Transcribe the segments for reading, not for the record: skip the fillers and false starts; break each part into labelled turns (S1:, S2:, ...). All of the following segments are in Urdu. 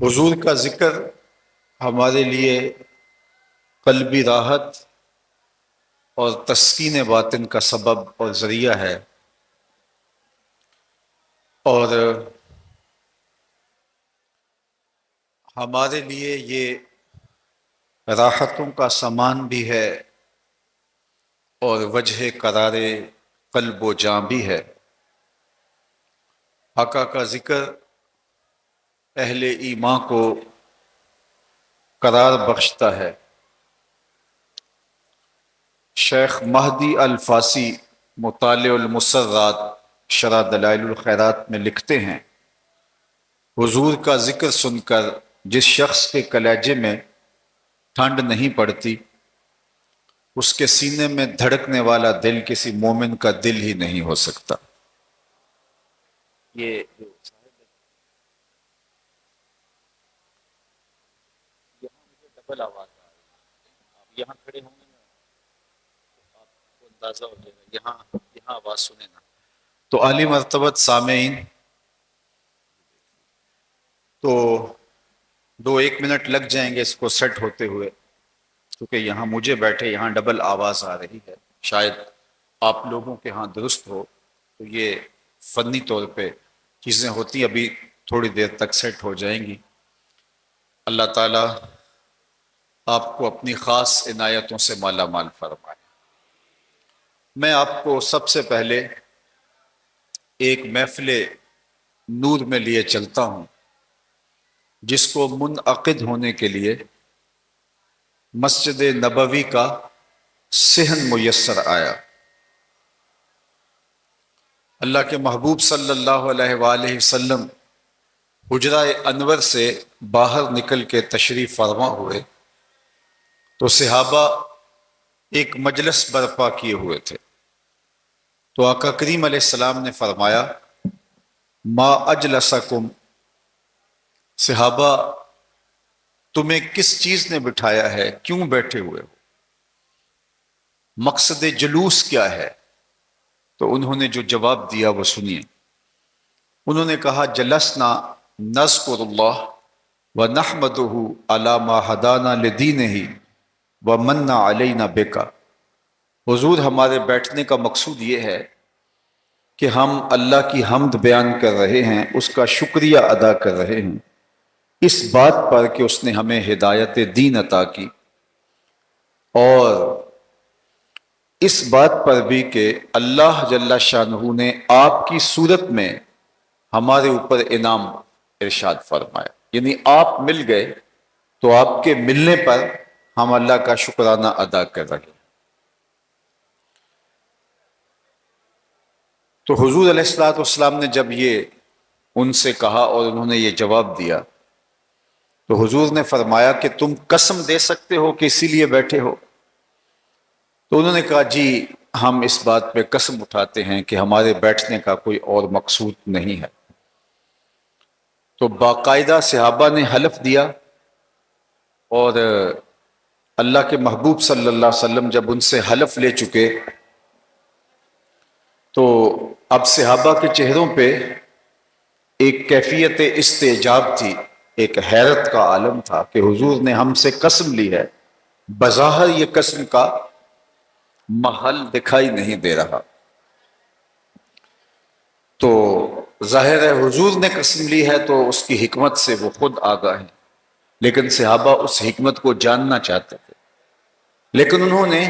S1: حضور کا ذکر ہمارے لیے قلبی راحت اور تسکین باطن کا سبب اور ذریعہ ہے، اور ہمارے لیے یہ راحتوں کا سامان بھی ہے اور وجہ قرار قلب و جاں بھی ہے۔ آقا کا ذکر اہل ایمان کو قرار بخشتا ہے۔ شیخ مہدی الفاسی مطالع المسرات شرح دلائل الخیرات میں لکھتے ہیں، حضور کا ذکر سن کر جس شخص کے کلیجے میں ٹھنڈ نہیں پڑتی، اس کے سینے میں دھڑکنے والا دل کسی مومن کا دل ہی نہیں ہو سکتا۔ یہ ڈبل آواز آ رہی ہے، آپ یہاں کھڑے ہوں گے نا تو آپ کو اندازہ ہو جائے گا، یہاں آواز سنیں نا تو عالی مرتبت سامعین، تو 2-1 منٹ لگ جائیں گے اس کو سیٹ ہوتے ہوئے، کیونکہ یہاں مجھے بیٹھے یہاں ڈبل آواز آ رہی ہے۔ شاید آپ لوگوں کے ہاں درست ہو، تو یہ فنی طور پہ چیزیں ہوتی، ابھی تھوڑی دیر تک سیٹ ہو جائیں گی۔ اللہ تعالیٰ آپ کو اپنی خاص عنایتوں سے مالا مال فرمائے۔ میں آپ کو سب سے پہلے ایک محفل نور میں لیے چلتا ہوں، جس کو منعقد ہونے کے لیے مسجد نبوی کا صحن میسر آیا۔ اللہ کے محبوب صلی اللہ علیہ وآلہ وسلم حجرہ انور سے باہر نکل کے تشریف فرما ہوئے تو صحابہ ایک مجلس برپا کیے ہوئے تھے، تو آقا کریم علیہ السلام نے فرمایا، ما اجلسکم، صحابہ تمہیں کس چیز نے بٹھایا ہے، کیوں بیٹھے ہوئے ہو، مقصد جلوس کیا ہے؟ تو انہوں نے جو جواب دیا وہ سنیے۔ انہوں نے کہا، جلسنا نذکر اللہ ونحمدہ علی ما ہدانا لدینہ ومن علینا بک۔ حضور، ہمارے بیٹھنے کا مقصود یہ ہے کہ ہم اللہ کی حمد بیان کر رہے ہیں، اس کا شکریہ ادا کر رہے ہیں اس بات پر کہ اس نے ہمیں ہدایت دین عطا کی، اور اس بات پر بھی کہ اللہ جل شانہ نے آپ کی صورت میں ہمارے اوپر انعام ارشاد فرمایا، یعنی آپ مل گئے تو آپ کے ملنے پر ہم اللہ کا شکرانہ ادا کر رہے ہیں۔ تو حضور علیہ السلام نے جب یہ ان سے کہا اور انہوں نے یہ جواب دیا، تو حضور نے فرمایا کہ تم قسم دے سکتے ہو کہ اسی لیے بیٹھے ہو؟ تو انہوں نے کہا، جی ہم اس بات پہ قسم اٹھاتے ہیں کہ ہمارے بیٹھنے کا کوئی اور مقصود نہیں ہے۔ تو باقاعدہ صحابہ نے حلف دیا، اور اللہ کے محبوب صلی اللہ علیہ وسلم جب ان سے حلف لے چکے تو اب صحابہ کے چہروں پہ ایک کیفیت استعجاب تھی، ایک حیرت کا عالم تھا کہ حضور نے ہم سے قسم لی ہے، بظاہر یہ قسم کا محل دکھائی نہیں دے رہا، تو ظاہر ہے حضور نے قسم لی ہے تو اس کی حکمت سے وہ خود آگاہ ہیں، لیکن صحابہ اس حکمت کو جاننا چاہتے تھے، لیکن انہوں نے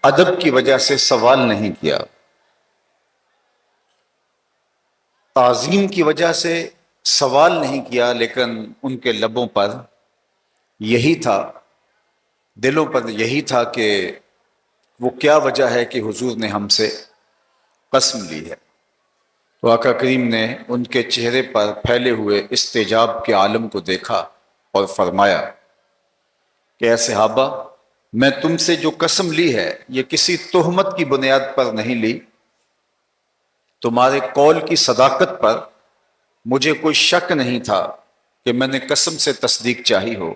S1: ادب کی وجہ سے سوال نہیں کیا، تعظیم کی وجہ سے سوال نہیں کیا، لیکن ان کے لبوں پر یہی تھا، دلوں پر یہی تھا کہ وہ کیا وجہ ہے کہ حضور نے ہم سے قسم لی ہے۔ تو آقا کریم نے ان کے چہرے پر پھیلے ہوئے استعجاب کے عالم کو دیکھا اور فرمایا کہ اے صحابہ، میں تم سے جو قسم لی ہے یہ کسی تہمت کی بنیاد پر نہیں لی، تمہارے قول کی صداقت پر مجھے کوئی شک نہیں تھا کہ میں نے قسم سے تصدیق چاہی ہو،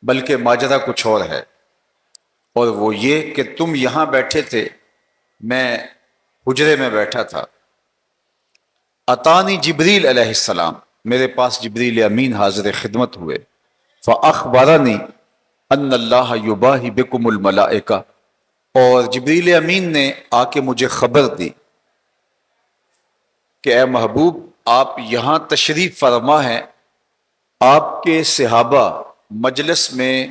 S1: بلکہ ماجرا کچھ اور ہے، اور وہ یہ کہ تم یہاں بیٹھے تھے، میں حجرے میں بیٹھا تھا، اتانی جبریل علیہ السلام، میرے پاس جبریل امین حاضر خدمت ہوئے، فاخبرنی ان اللہ یباہی بکم الملائکہ، اور جبریل امین نے آ کے مجھے خبر دی کہ اے محبوب آپ یہاں تشریف فرما ہیں، آپ کے صحابہ مجلس میں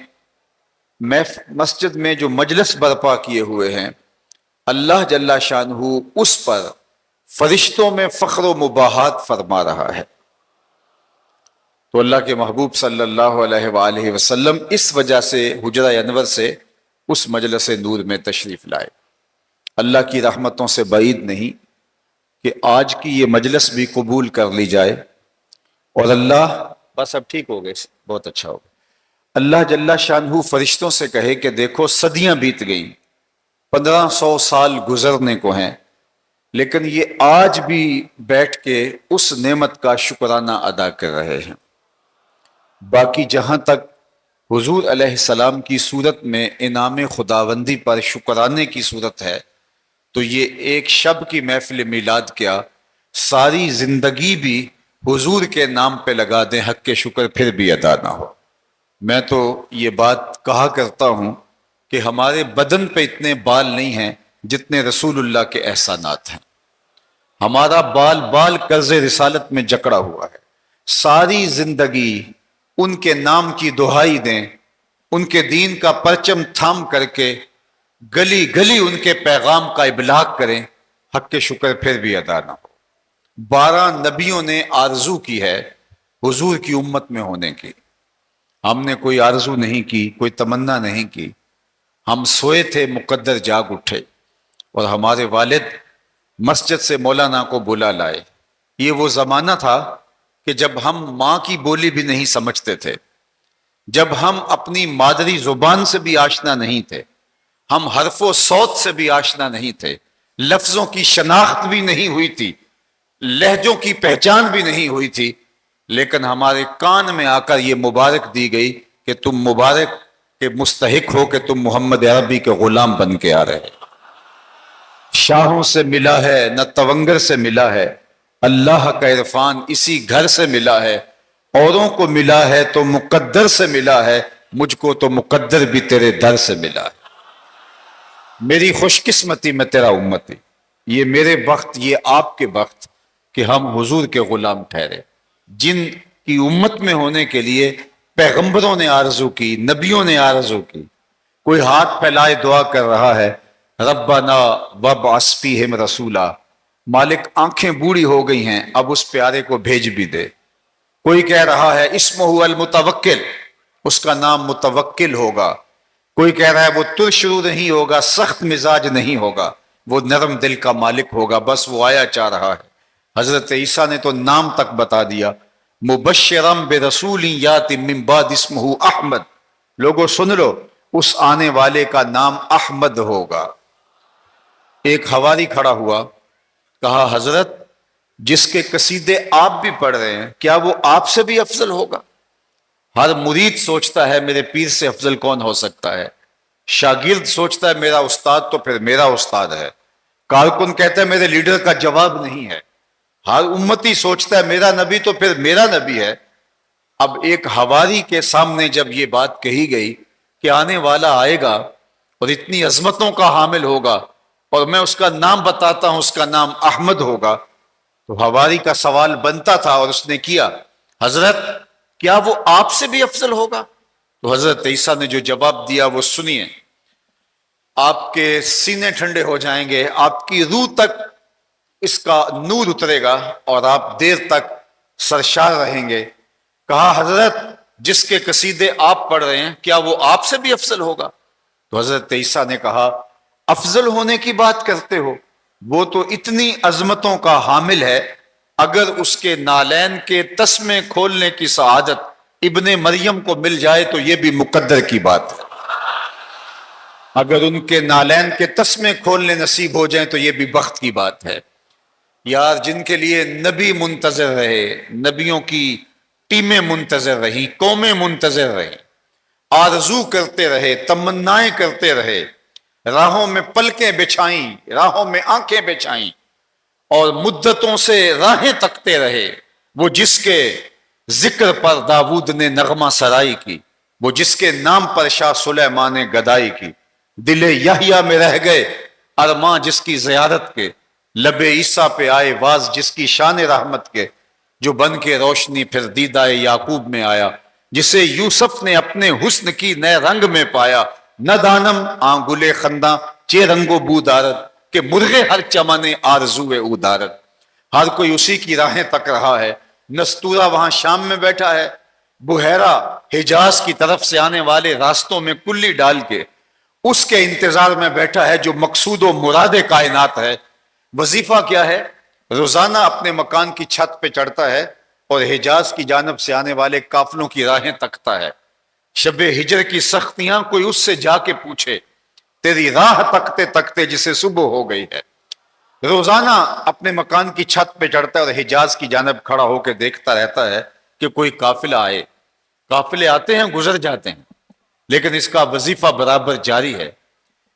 S1: مسجد میں جو مجلس برپا کیے ہوئے ہیں، اللہ جل شانہ اس پر فرشتوں میں فخر و مباحات فرما رہا ہے۔ تو اللہ کے محبوب صلی اللہ علیہ وآلہ وسلم اس وجہ سے حجرہ انور سے اس مجلس نور میں تشریف لائے۔ اللہ کی رحمتوں سے بعید نہیں کہ آج کی یہ مجلس بھی قبول کر لی جائے، اور اللہ بس اب ٹھیک ہو گئے، بہت اچھا ہو، اللہ جل شانہ فرشتوں سے کہے کہ دیکھو صدیاں بیت گئیں، 1500 سال گزرنے کو ہیں، لیکن یہ آج بھی بیٹھ کے اس نعمت کا شکرانہ ادا کر رہے ہیں۔ باقی جہاں تک حضور علیہ السلام کی صورت میں انعام خداوندی پر شکرانے کی صورت ہے، تو یہ ایک شب کی محفل میلاد کیا، ساری زندگی بھی حضور کے نام پہ لگا دیں، حق کے شکر پھر بھی ادا نہ ہو۔ میں تو یہ بات کہا کرتا ہوں کہ ہمارے بدن پہ اتنے بال نہیں ہیں جتنے رسول اللہ کے احسانات ہیں۔ ہمارا بال بال قرض رسالت میں جکڑا ہوا ہے، ساری زندگی ان کے نام کی دہائی دیں، ان کے دین کا پرچم تھام کر کے گلی گلی ان کے پیغام کا ابلاغ کریں، حق کے شکر پھر بھی ادا نہ ہو۔ 12 نبیوں نے آرزو کی ہے حضور کی امت میں ہونے کی، ہم نے کوئی آرزو نہیں کی، کوئی تمنا نہیں کی، ہم سوئے تھے مقدر جاگ اٹھے، اور ہمارے والد مسجد سے مولانا کو بلا لائے۔ یہ وہ زمانہ تھا کہ جب ہم ماں کی بولی بھی نہیں سمجھتے تھے، جب ہم اپنی مادری زبان سے بھی آشنا نہیں تھے، ہم حرف و صوت سے بھی آشنا نہیں تھے، لفظوں کی شناخت بھی نہیں ہوئی تھی، لہجوں کی پہچان بھی نہیں ہوئی تھی، لیکن ہمارے کان میں آ کر یہ مبارک دی گئی کہ تم مبارک کے مستحق ہو کہ تم محمد عربی کے غلام بن کے آ رہے۔ شاہوں سے ملا ہے نہ تونگر سے ملا ہے، اللہ کا عرفان اسی گھر سے ملا ہے، اوروں کو ملا ہے تو مقدر سے ملا ہے، مجھ کو تو مقدر بھی تیرے در سے ملا ہے۔ میری خوش قسمتی میں تیرا امتی، یہ میرے بخت، یہ آپ کے بخت کہ ہم حضور کے غلام ٹھہرے۔ جن کی امت میں ہونے کے لیے پیغمبروں نے آرزو کی، نبیوں نے آرزو کی، کوئی ہاتھ پھیلائے دعا کر رہا ہے ربنا وابعث فیہم رسولا، مالک آنکھیں بوڑھی ہو گئی ہیں اب اس پیارے کو بھیج بھی دے۔ کوئی کہہ رہا ہے اسمہ المتوکل، اس کا نام متوکل ہوگا۔ کوئی کہہ رہا ہے وہ ترشرو نہیں ہوگا، سخت مزاج نہیں ہوگا، وہ نرم دل کا مالک ہوگا، بس وہ آیا چاہ رہا ہے۔ حضرت عیسیٰ نے تو نام تک بتا دیا، مبشرم برسول یاتی من بعد اسمہ احمد، لوگوں سن لو اس آنے والے کا نام احمد ہوگا۔ ایک حواری کھڑا ہوا، کہا حضرت جس کے قصیدے آپ بھی پڑھ رہے ہیں کیا وہ آپ سے بھی افضل ہوگا؟ ہر مرید سوچتا ہے میرے پیر سے افضل کون ہو سکتا ہے، شاگرد سوچتا ہے میرا استاد تو پھر میرا استاد ہے، کارکن کہتا ہے میرے لیڈر کا جواب نہیں ہے، ہر امتی سوچتا ہے میرا نبی تو پھر میرا نبی ہے۔ اب ایک حواری کے سامنے جب یہ بات کہی گئی کہ آنے والا آئے گا اور اتنی عظمتوں کا حامل ہوگا اور میں اس کا نام بتاتا ہوں، اس کا نام احمد ہوگا، تو حواری کا سوال بنتا تھا اور اس نے کیا، حضرت کیا وہ آپ سے بھی افضل ہوگا؟ تو حضرت عیسیٰ نے جو جواب دیا وہ سنیے، آپ کے سینے ٹھنڈے ہو جائیں گے، آپ کی روح تک اس کا نور اترے گا اور آپ دیر تک سرشار رہیں گے۔ کہا حضرت جس کے قصیدے آپ پڑھ رہے ہیں کیا وہ آپ سے بھی افضل ہوگا؟ تو حضرت عیسیٰ نے کہا افضل ہونے کی بات کرتے ہو، وہ تو اتنی عظمتوں کا حامل ہے، اگر اس کے نالین کے تسمے کھولنے کی سعادت ابن مریم کو مل جائے تو یہ بھی مقدر کی بات ہے، اگر ان کے نالین کے تسمے کھولنے نصیب ہو جائیں تو یہ بھی بخت کی بات ہے۔ یار جن کے لیے نبی منتظر رہے، نبیوں کی ٹیمیں منتظر رہی، قومیں منتظر رہی، آرزو کرتے رہے، تمنائیں کرتے رہے، راہوں میں پلکیں بچھائیں، راہوں میں آنکھیں بچھائیں اور مدتوں سے راہیں تکتے رہے، وہ جس کے ذکر پر داود نے نغمہ سرائی کی، وہ جس کے نام پر شاہ سلیمان نے گدائی کی، دل یحییٰ میں رہ گئے ارماں جس کی زیارت کے، لب عیسیٰ پہ آئے واز جس کی شان رحمت کے، جو بن کے روشنی پھر دیدہ یعقوب میں آیا، جسے یوسف نے اپنے حسن کی نئے رنگ میں پایا، نہ دانم آنگلے خنداں چے رنگو بو دارد، کہ مرغے ہر چمنے آرزوے او دارد۔ ہر کوئی اسی کی راہیں تک رہا ہے، نستورہ وہاں شام میں بیٹھا ہے، بحیرہ حجاز کی طرف سے آنے والے راستوں میں کلی ڈال کے اس کے انتظار میں بیٹھا ہے جو مقصود و مراد کائنات ہے۔ وظیفہ کیا ہے؟ روزانہ اپنے مکان کی چھت پہ چڑھتا ہے اور حجاز کی جانب سے آنے والے قافلوں کی راہیں تکتا ہے۔ شب ہجر کی سختیاں کوئی اس سے جا کے پوچھے، تیری راہ تکتے تکتے جسے صبح ہو گئی ہے۔ روزانہ اپنے مکان کی چھت پہ چڑھتا ہے اور حجاز کی جانب کھڑا ہو کے دیکھتا رہتا ہے کہ کوئی قافلہ آئے۔ قافلے آتے ہیں، گزر جاتے ہیں، لیکن اس کا وظیفہ برابر جاری ہے۔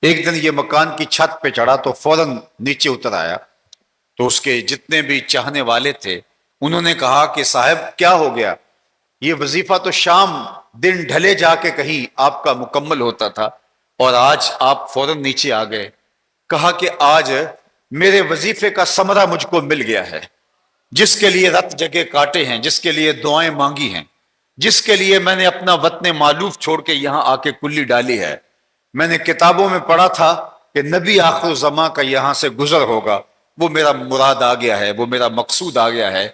S1: ایک دن یہ مکان کی چھت پہ چڑھا تو فوراً نیچے اتر آیا، تو اس کے جتنے بھی چاہنے والے تھے انہوں نے کہا کہ صاحب کیا ہو گیا؟ یہ وظیفہ تو شام دن ڈھلے جا کے کہیں آپ کا مکمل ہوتا تھا اور آج آپ فوراً نیچے آ گئے۔ کہا کہ آج میرے وظیفے کا ثمرہ مجھ کو مل گیا ہے، جس کے لیے رت جگہ کاٹے ہیں، جس کے لیے دعائیں مانگی ہیں، جس کے لیے میں نے اپنا وطن مالوف چھوڑ کے یہاں آ کے کلی ڈالی ہے۔ میں نے کتابوں میں پڑھا تھا کہ نبی آخر الزماں کا یہاں سے گزر ہوگا، وہ میرا مراد آ گیا ہے، وہ میرا مقصود آ گیا ہے۔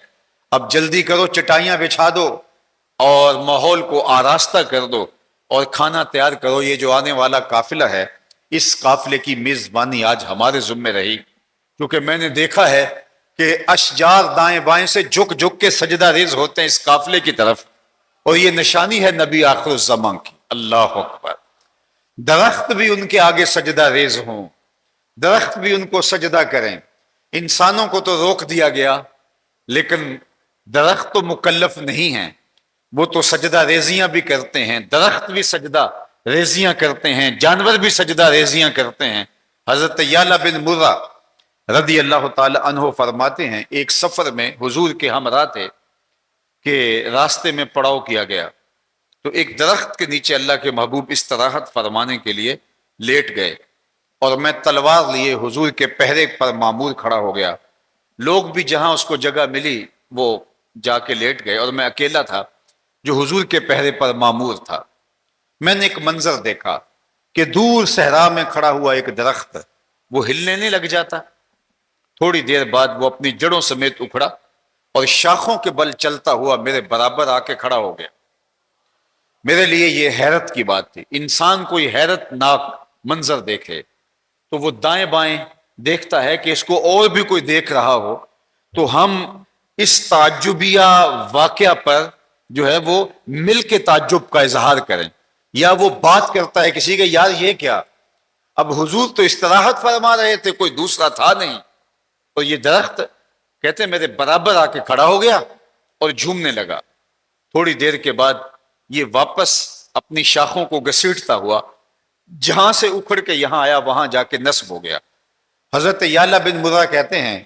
S1: اب جلدی کرو، چٹائیاں بچھا دو اور ماحول کو آراستہ کر دو اور کھانا تیار کرو۔ یہ جو آنے والا قافلہ ہے، اس قافلے کی میزبانی آج ہمارے ذمہ رہی، کیونکہ میں نے دیکھا ہے کہ اشجار دائیں بائیں سے جھک جھک کے سجدہ ریز ہوتے ہیں اس قافلے کی طرف، اور یہ نشانی ہے نبی آخر الزمان کی۔ اللہ اکبر۔ درخت بھی ان کے آگے سجدہ ریز ہوں، درخت بھی ان کو سجدہ کریں۔ انسانوں کو تو روک دیا گیا، لیکن درخت تو مکلف نہیں ہیں، وہ تو سجدہ ریزیاں بھی کرتے ہیں، درخت بھی سجدہ ریزیاں کرتے ہیں، جانور بھی سجدہ ریزیاں کرتے ہیں۔ حضرت یعلا بن مرہ رضی اللہ تعالی عنہ فرماتے ہیں، ایک سفر میں حضور کے ہمراہ تھے کہ راستے میں پڑاؤ کیا گیا، تو ایک درخت کے نیچے اللہ کے محبوب استراحت فرمانے کے لیے لیٹ گئے، اور میں تلوار لیے حضور کے پہرے پر معمور کھڑا ہو گیا۔ لوگ بھی جہاں اس کو جگہ ملی وہ جا کے لیٹ گئے، اور میں اکیلا تھا جو حضور کے پہرے پر معمور تھا۔ میں نے ایک منظر دیکھا کہ دور صحرا میں کھڑا ہوا ایک درخت، وہ ہلنے نہیں لگ جاتا، تھوڑی دیر بعد وہ اپنی جڑوں سمیت اکھڑا اور شاخوں کے بل چلتا ہوا میرے برابر آ کے کھڑا ہو گیا۔ میرے لیے یہ حیرت کی بات تھی۔ انسان کوئی حیرت ناک منظر دیکھے تو وہ دائیں بائیں دیکھتا ہے کہ اس کو اور بھی کوئی دیکھ رہا ہو، تو ہم اس تعجبیہ واقعہ پر جو ہے وہ مل کے تعجب کا اظہار کریں، یا وہ بات کرتا ہے کسی کے، یار یہ کیا؟ اب حضور تو استراحت فرما رہے تھے، کوئی دوسرا تھا نہیں، اور یہ درخت کہتے میرے برابر آ کے کھڑا ہو گیا اور جھومنے لگا۔ تھوڑی دیر کے بعد یہ واپس اپنی شاخوں کو گھسیٹتا ہوا جہاں سے اکھڑ کے یہاں آیا وہاں جا کے نصب ہو گیا۔ حضرت یعلا بن مرہ کہتے ہیں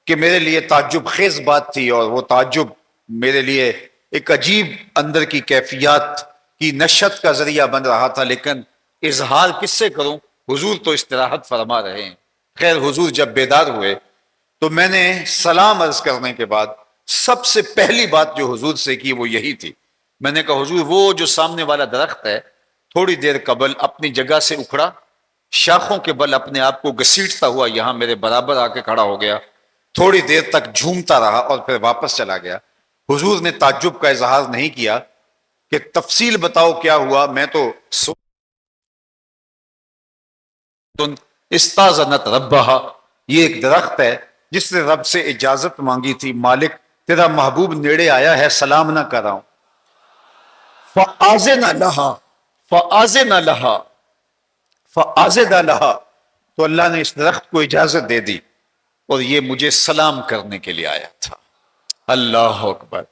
S1: کہ میرے لیے تعجب خیز بات تھی، اور وہ تعجب میرے لیے ایک عجیب اندر کی کیفیات کی نشت کا ذریعہ بن رہا تھا، لیکن اظہار کس سے کروں؟ حضور تو استراحت فرما رہے ہیں۔ خیر، حضور جب بیدار ہوئے تو میں نے سلام عرض کرنے کے بعد سب سے پہلی بات جو حضور سے کی وہ یہی تھی۔ میں نے کہا حضور، وہ جو سامنے والا درخت ہے تھوڑی دیر قبل اپنی جگہ سے اکھڑا، شاخوں کے بل اپنے آپ کو گھسیٹتا ہوا یہاں میرے برابر آ کے کھڑا ہو گیا، تھوڑی دیر تک جھومتا رہا اور پھر واپس چلا گیا۔ حضور نے تعجب کا اظہار نہیں کیا کہ تفصیل بتاؤ کیا ہوا، میں تو استاذنت ربہا، یہ ایک درخت ہے جس نے رب سے اجازت مانگی تھی، مالک تیرا محبوب نیڑے آیا ہے، سلام نہ کر رہا ہوں۔ فآذن لہا فآذن لہا فآذن لہا، تو اللہ نے اس درخت کو اجازت دے دی اور یہ مجھے سلام کرنے کے لیے آیا تھا۔ اللہ اکبر۔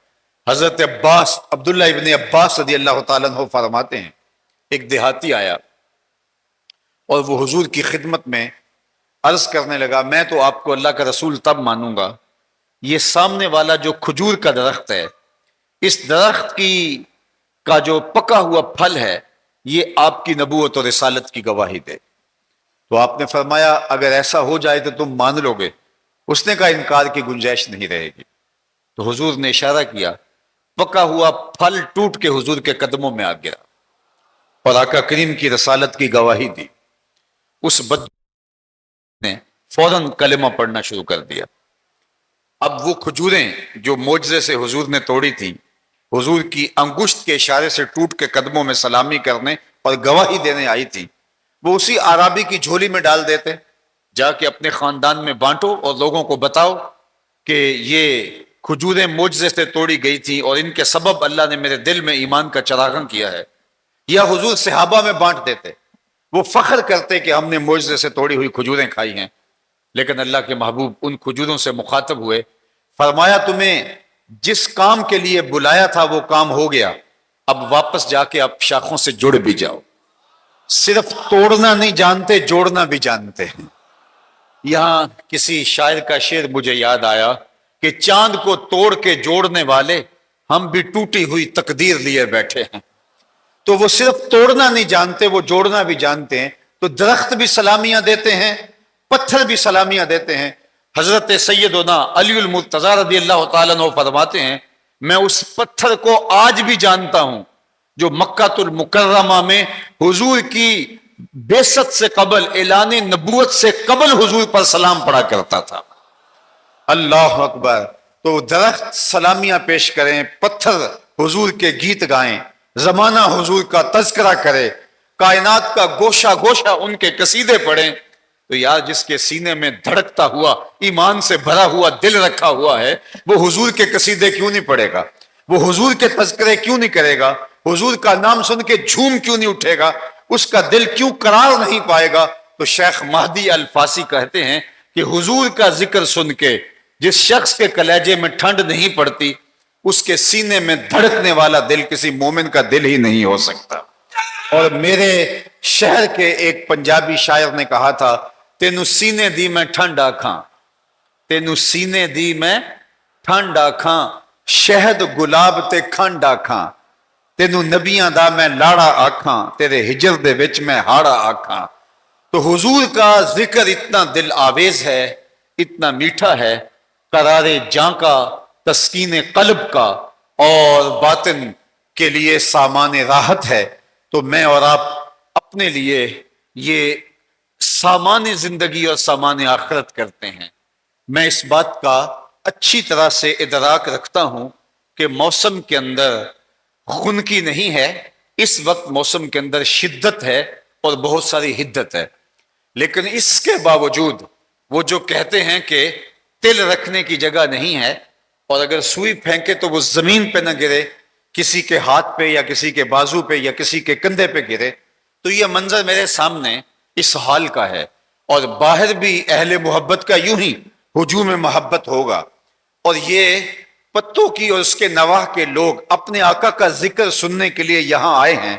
S1: حضرت عباس عبداللہ ابن عباس رضی اللہ تعالیٰ عنہ فرماتے ہیں، ایک دیہاتی آیا اور وہ حضور کی خدمت میں عرض کرنے لگا، میں تو آپ کو اللہ کا رسول تب مانوں گا یہ سامنے والا جو کھجور کا درخت ہے، اس درخت کا جو پکا ہوا پھل ہے، یہ آپ کی نبوت اور رسالت کی گواہی دے۔ تو آپ نے فرمایا اگر ایسا ہو جائے تو تم مان لو گے؟ اس نے کہا انکار کی گنجائش نہیں رہے گی۔ تو حضور نے اشارہ کیا، پکا ہوا پھل ٹوٹ کے حضور کے قدموں میں آ گیا اور آقا کریم کی رسالت کی گواہی دی۔ اس بد نے فوراً کلمہ پڑھنا شروع کر دیا۔ اب وہ کھجوریں جو معجزے سے حضور نے توڑی تھیں، حضور کی انگشت کے اشارے سے ٹوٹ کے قدموں میں سلامی کرنے اور گواہی دینے آئی تھی، وہ اسی عرابی کی جھولی میں ڈال دیتے، جا کے اپنے خاندان میں بانٹو اور لوگوں کو بتاؤ کہ یہ کھجوریں معجزے سے توڑی گئی تھیں اور ان کے سبب اللہ نے میرے دل میں ایمان کا چراغاں کیا ہے۔ یا حضور صحابہ میں بانٹ دیتے، وہ فخر کرتے کہ ہم نے معجزے سے توڑی ہوئی کھجوریں کھائی ہیں۔ لیکن اللہ کے محبوب ان کھجوروں سے مخاطب ہوئے، فرمایا تمہیں جس کام کے لیے بلایا تھا وہ کام ہو گیا، اب واپس جا کے اب شاخوں سے جڑ بھی جاؤ۔ صرف توڑنا نہیں جانتے، جوڑنا بھی جانتے ہیں۔ یہاں کسی شاعر کا شعر مجھے یاد آیا کہ چاند کو توڑ کے جوڑنے والے ہم بھی ٹوٹی ہوئی تقدیر لیے بیٹھے ہیں۔ تو وہ صرف توڑنا نہیں جانتے، وہ جوڑنا بھی جانتے ہیں۔ تو درخت بھی سلامیاں دیتے ہیں، پتھر بھی سلامیاں دیتے ہیں۔ حضرت سیدنا علی المرتضیٰ رضی اللہ تعالیٰ عنہ فرماتے ہیں، میں اس پتھر کو آج بھی جانتا ہوں جو مکہ المکرمہ میں حضور کی بعثت سے قبل، اعلان نبوت سے قبل حضور پر سلام پڑھا کرتا تھا۔ اللہ اکبر۔ تو درخت سلامیاں پیش کریں، پتھر حضور کے گیت گائیں، زمانہ حضور کا تذکرہ کرے، کائنات کا گوشہ گوشہ ان کے قصیدے پڑھیں، تو یار جس کے سینے میں دھڑکتا ہوا، ایمان سے بھرا ہوا دل رکھا ہوا ہے، وہ حضور کے قصیدے کیوں نہیں پڑھے گا؟ وہ حضور کے تذکرے کیوں نہیں کرے گا؟ حضور کا نام سن کے جھوم کیوں نہیں اٹھے گا؟ اس کا دل کیوں قرار نہیں پائے گا؟ تو شیخ مہدی الفاسی کہتے ہیں کہ حضور کا ذکر سن کے جس شخص کے کلیجے میں ٹھنڈ نہیں پڑتی، اس کے سینے میں دھڑکنے والا دل کسی مومن کا دل ہی نہیں ہو سکتا۔ اور میرے شہر کے ایک پنجابی شاعر نے کہا تھا، تینو سینے دی میں ٹھنڈ آکھاں، تینو سینے دی میں ٹھنڈ آکھاں، شہد گلاب تے کھنڈ آکھاں، تینو نبیاں دا میں لاڑا آکھاں، تیرے ہجر دے وچ میں ہاڑا آکھاں۔ تو حضور کا ذکر اتنا دل آویز ہے، اتنا میٹھا ہے، قرار جاں کا، تسکین قلب کا، اور باطن کے لیے سامان راحت ہے۔ تو میں اور آپ اپنے لیے یہ سامان زندگی اور سامان آخرت کرتے ہیں۔ میں اس بات کا اچھی طرح سے ادراک رکھتا ہوں کہ موسم کے اندر خنکی نہیں ہے، اس وقت موسم کے اندر شدت ہے اور بہت ساری حدت ہے، لیکن اس کے باوجود وہ جو کہتے ہیں کہ تل رکھنے کی جگہ نہیں ہے، اور اگر سوئی پھینکے تو وہ زمین پہ نہ گرے، کسی کے ہاتھ پہ یا کسی کے بازو پہ یا کسی کے کندھے پہ گرے، تو یہ منظر میرے سامنے اس حال کا ہے۔ اور باہر بھی اہل محبت کا یوں ہی ہجوم محبت ہوگا، اور یہ پتوں کی اور اس کے نواح کے لوگ اپنے آقا کا ذکر سننے کے لیے یہاں آئے ہیں۔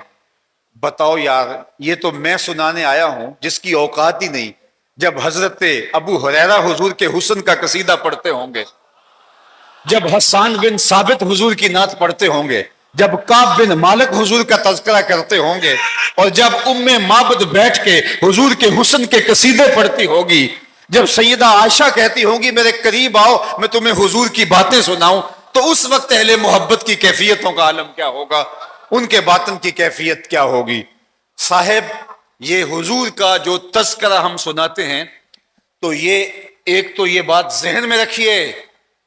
S1: بتاؤ یار، یہ تو میں سنانے آیا ہوں جس کی اوقات ہی نہیں۔ جب حضرت ابو ہریرہ حضور کے حسن کا قصیدہ پڑھتے ہوں گے، جب حسان بن ثابت حضور کی نعت پڑھتے ہوں گے، جب کعب بن مالک حضور کا تذکرہ کرتے ہوں گے، اور جب معبد بیٹھ کے حضور کے حسن کے قصیدے پڑھتی ہوگی، جب سیدہ عائشہ کہتی ہوں گی میرے قریب آؤ میں تمہیں حضور کی باتیں سناؤں، تو اس وقت اہل محبت کی کیفیتوں کا عالم کیا ہوگا، ان کے باطن کی کیفیت کیا ہوگی۔ صاحب، یہ حضور کا جو تذکرہ ہم سناتے ہیں، تو یہ ایک تو یہ بات ذہن میں رکھیے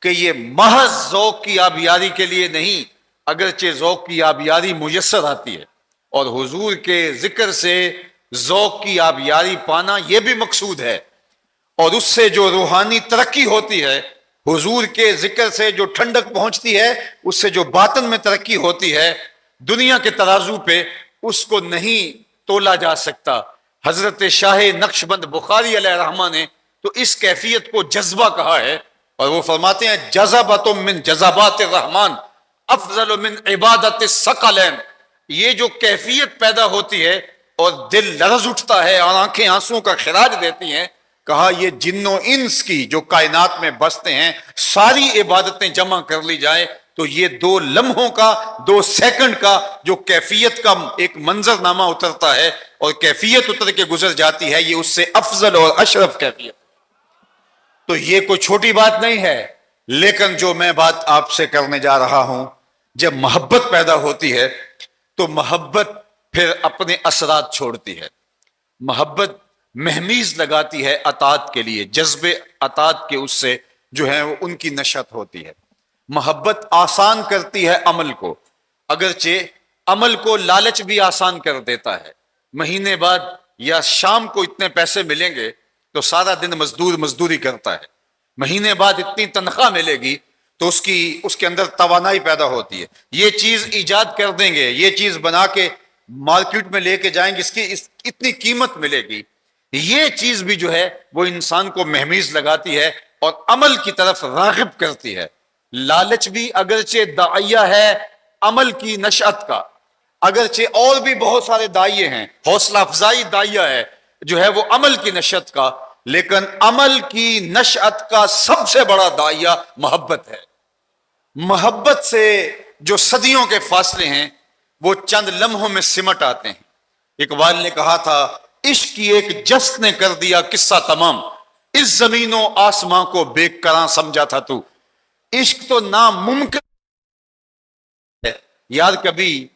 S1: کہ یہ محض ذوق کی آبیاری کے لیے نہیں، اگرچہ ذوق کی آبیاری میسر آتی ہے، اور حضور کے ذکر سے ذوق کی آبیاری پانا یہ بھی مقصود ہے، اور اس سے جو روحانی ترقی ہوتی ہے، حضور کے ذکر سے جو ٹھنڈک پہنچتی ہے، اس سے جو باطن میں ترقی ہوتی ہے، دنیا کے ترازو پہ اس کو نہیں تولا جا سکتا۔ حضرت شاہ نقشبند بخاری علیہ الرحمہ نے تو اس کیفیت کو جذبہ کہا ہے، اور وہ فرماتے ہیں جذبۃ من جذبات الرحمن افضل من عبادت الثقلین۔ یہ جو کیفیت پیدا ہوتی ہے اور دل لرز اٹھتا ہے اور آنکھیں آنسوں کا خراج دیتی ہیں، کہا یہ جن و انس کی جو کائنات میں بستے ہیں ساری عبادتیں جمع کر لی جائیں تو یہ 2 لمحوں کا 2 سیکنڈ کا جو کیفیت کا ایک منظر نامہ اترتا ہے اور کیفیت اتر کے گزر جاتی ہے، یہ اس سے افضل اور اشرف کیفیت۔ تو یہ کوئی چھوٹی بات نہیں ہے، لیکن جو میں بات آپ سے کرنے جا رہا ہوں، جب محبت پیدا ہوتی ہے تو محبت پھر اپنے اثرات چھوڑتی ہے، محبت مہمیز لگاتی ہے اطاعت کے لیے، جذب اطاعت کے اس سے جو ہے ان کی نشت ہوتی ہے۔ محبت آسان کرتی ہے عمل کو، اگرچہ عمل کو لالچ بھی آسان کر دیتا ہے۔ مہینے بعد یا شام کو اتنے پیسے ملیں گے تو سارا دن مزدوری کرتا ہے، مہینے بعد اتنی تنخواہ ملے گی تو اس کے اندر توانائی پیدا ہوتی ہے، یہ چیز ایجاد کر دیں گے، یہ چیز بنا کے مارکیٹ میں لے کے جائیں گے، اس کی اتنی قیمت ملے گی، یہ چیز بھی جو ہے وہ انسان کو مہمیز لگاتی ہے اور عمل کی طرف راغب کرتی ہے۔ لالچ بھی اگرچہ داعیہ ہے عمل کی نشأت کا، اگرچہ اور بھی بہت سارے داعیے ہیں، حوصلہ افزائی داعیہ ہے جو ہے وہ عمل کی نشأت کا، لیکن عمل کی نشأت کا سب سے بڑا داعیہ محبت ہے۔ محبت سے جو صدیوں کے فاصلے ہیں وہ چند لمحوں میں سمٹ آتے ہیں۔ اقبال نے کہا تھا عشق کی ایک جست نے کر دیا قصہ تمام، اس زمین و آسماں کو بے کراں سمجھا تھا تو۔ عشق تو ناممکن ہے یار، کبھی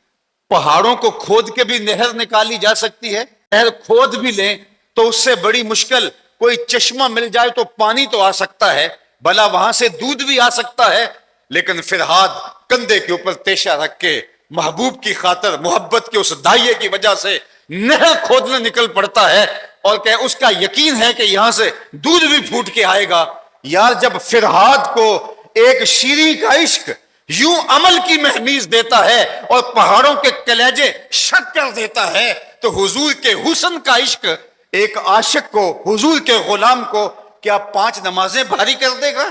S1: پہاڑوں کو کھود کے بھی نہر نکالی جا سکتی ہے، نہر کھود بھی لیں تو اس سے بڑی مشکل کوئی چشمہ مل جائے تو پانی تو آ سکتا ہے، بھلا وہاں سے دودھ بھی آ سکتا ہے، لیکن فرہاد کندھے کے اوپر تیشہ رکھ کے محبوب کی خاطر محبت کے اس دائیے کی وجہ سے نہر کھودنے نکل پڑتا ہے اور کہ اس کا یقین ہے کہ یہاں سے دودھ بھی پھوٹ کے آئے گا۔ یار جب فرہاد کو ایک شیریں کا عشق یوں عمل کی مہمیز دیتا ہے اور پہاڑوں کے کلیجے شک کر دیتا ہے تو حضور کے حسن کا عشق ایک عاشق کو، حضور کے غلام کو کیا 5 نمازیں بھاری کر دے گا؟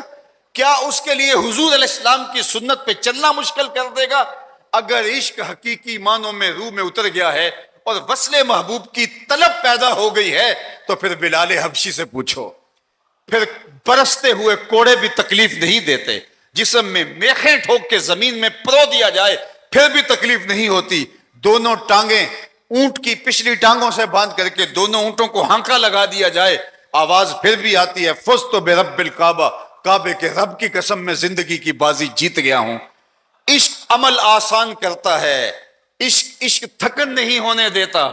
S1: کیا اس کے لیے حضور علیہ السلام کی سنت پہ چلنا مشکل کر دے گا؟ اگر عشق حقیقی معنوں میں روح میں اتر گیا ہے اور وصل محبوب کی طلب پیدا ہو گئی ہے تو پھر بلال حبشی سے پوچھو، پھر برستے ہوئے کوڑے بھی تکلیف نہیں دیتے، جسم میں میخیں ٹھوک کے زمین میں پرو دیا جائے پھر بھی تکلیف نہیں ہوتی، دونوں ٹانگیں اونٹ کی پچھلی ٹانگوں سے باندھ کر کے دونوں اونٹوں کو ہانکا لگا دیا جائے آواز پھر بھی آتی ہے، فزت برب الکعبہ، کعبے کے رب کی قسم میں زندگی کی بازی جیت گیا ہوں۔ عشق عمل آسان کرتا ہے، عشق تھکن نہیں ہونے دیتا،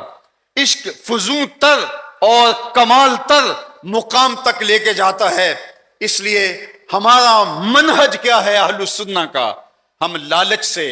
S1: عشق فزوں تر اور کمال تر مقام تک لے کے جاتا ہے۔ اس لیے ہمارا منہج کیا ہے اہل السنہ کا؟ ہم لالچ سے،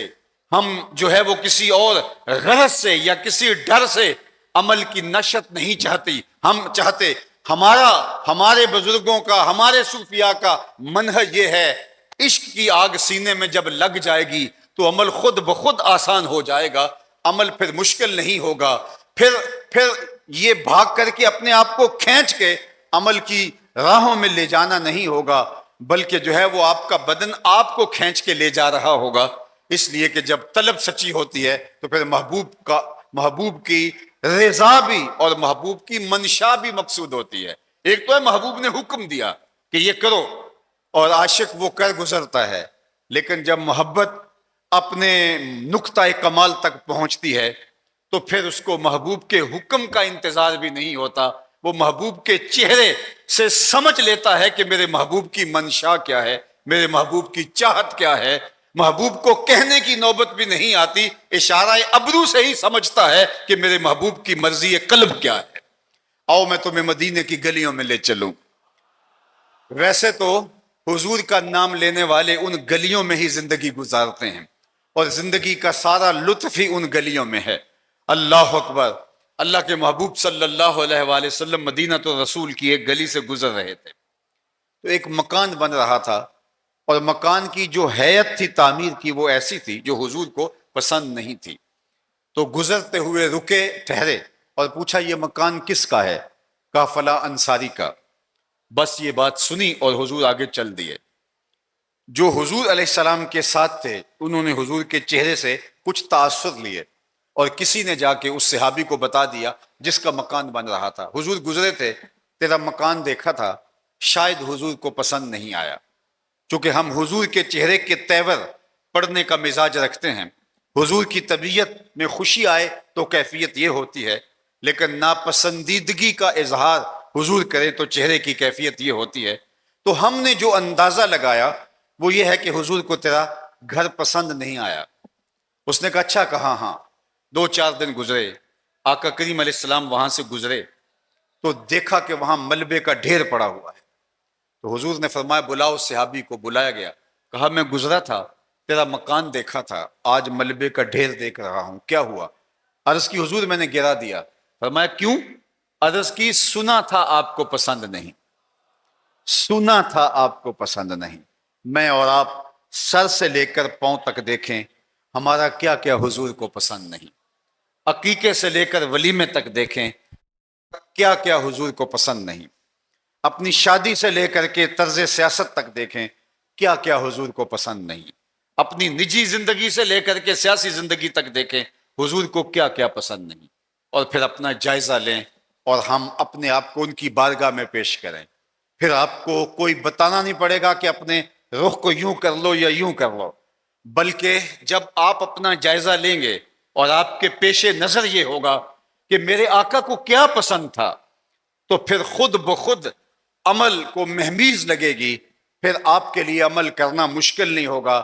S1: ہم جو ہے وہ کسی اور غرض سے یا کسی ڈر سے عمل کی نشت نہیں چاہتی، ہم چاہتے ہمارے بزرگوں کا، ہمارے صوفیاء کا منہج یہ ہے، عشق کی آگ سینے میں جب لگ جائے گی تو عمل خود بخود آسان ہو جائے گا، عمل پھر مشکل نہیں ہوگا، پھر یہ بھاگ کر کے اپنے آپ کو کھینچ کے عمل کی راہوں میں لے جانا نہیں ہوگا، بلکہ جو ہے وہ آپ کا بدن آپ کو کھینچ کے لے جا رہا ہوگا۔ اس لیے کہ جب طلب سچی ہوتی ہے تو پھر محبوب کی رضا بھی اور محبوب کی منشا بھی مقصود ہوتی ہے۔ ایک تو ہے محبوب نے حکم دیا کہ یہ کرو اور عاشق وہ کر گزرتا ہے، لیکن جب محبت اپنے نقطۂ کمال تک پہنچتی ہے تو پھر اس کو محبوب کے حکم کا انتظار بھی نہیں ہوتا، وہ محبوب کے چہرے سے سمجھ لیتا ہے کہ میرے محبوب کی منشا کیا ہے، میرے محبوب کی چاہت کیا ہے۔ محبوب کو کہنے کی نوبت بھی نہیں آتی، اشارہ ابرو سے ہی سمجھتا ہے کہ میرے محبوب کی مرضی قلب کیا ہے۔ آؤ میں تمہیں مدینے کی گلیوں میں لے چلوں۔ ویسے تو حضور کا نام لینے والے ان گلیوں میں ہی زندگی گزارتے ہیں اور زندگی کا سارا لطف ہی ان گلیوں میں ہے۔ اللہ اکبر! اللہ کے محبوب صلی اللہ علیہ وآلہ وسلم مدینہ تو رسول کی ایک گلی سے گزر رہے تھے تو ایک مکان بن رہا تھا، اور مکان کی جو ہیئت تھی تعمیر کی وہ ایسی تھی جو حضور کو پسند نہیں تھی، تو گزرتے ہوئے رکے، ٹھہرے اور پوچھا یہ مکان کس کا ہے؟ کہا فلاں انصاری کا۔ بس یہ بات سنی اور حضور آگے چل دیے۔ جو حضور علیہ السلام کے ساتھ تھے انہوں نے حضور کے چہرے سے کچھ تاثر لیے اور کسی نے جا کے اس صحابی کو بتا دیا جس کا مکان بن رہا تھا۔ حضور گزرے تھے، تیرا مکان دیکھا تھا، شاید حضور کو پسند نہیں آیا، چونکہ ہم حضور کے چہرے کے تیور پڑھنے کا مزاج رکھتے ہیں۔ حضور کی طبیعت میں خوشی آئے تو کیفیت یہ ہوتی ہے، لیکن ناپسندیدگی کا اظہار حضور کرے تو چہرے کی کیفیت یہ ہوتی ہے۔ تو ہم نے جو اندازہ لگایا وہ یہ ہے کہ حضور کو تیرا گھر پسند نہیں آیا۔ اس نے کہا اچھا کہا، ہاں۔ 2-4 دن گزرے، آقا کریم علیہ السلام وہاں سے گزرے تو دیکھا کہ وہاں ملبے کا ڈھیر پڑا ہوا ہے۔ تو حضور نے فرمایا بلاؤ صحابی کو۔ بلایا گیا، کہا میں گزرا تھا، تیرا مکان دیکھا تھا، آج ملبے کا ڈھیر دیکھ رہا ہوں، کیا ہوا؟ عرض کی حضور میں نے گرا دیا۔ فرمایا کیوں؟ عرض کی سنا تھا آپ کو پسند نہیں، سنا تھا آپ کو پسند نہیں۔ میں اور آپ سر سے لے کر پاؤں تک دیکھیں، ہمارا کیا کیا حضور کو پسند نہیں۔ عقیقے سے لے کر ولیمے تک دیکھیں، کیا کیا حضور کو پسند نہیں۔ اپنی شادی سے لے کر کے طرز سیاست تک دیکھیں، کیا کیا حضور کو پسند نہیں۔ اپنی نجی زندگی سے لے کر کے سیاسی زندگی تک دیکھیں، حضور کو کیا کیا پسند نہیں، اور پھر اپنا جائزہ لیں اور ہم اپنے آپ کو ان کی بارگاہ میں پیش کریں۔ پھر آپ کو کوئی بتانا نہیں پڑے گا کہ اپنے رخ کو یوں کر لو یا یوں کر لو، بلکہ جب آپ اپنا جائزہ لیں گے اور آپ کے پیش نظر یہ ہوگا کہ میرے آقا کو کیا پسند تھا، تو پھر خود بخود عمل کو مہمیز لگے گی، پھر آپ کے لیے عمل کرنا مشکل نہیں ہوگا،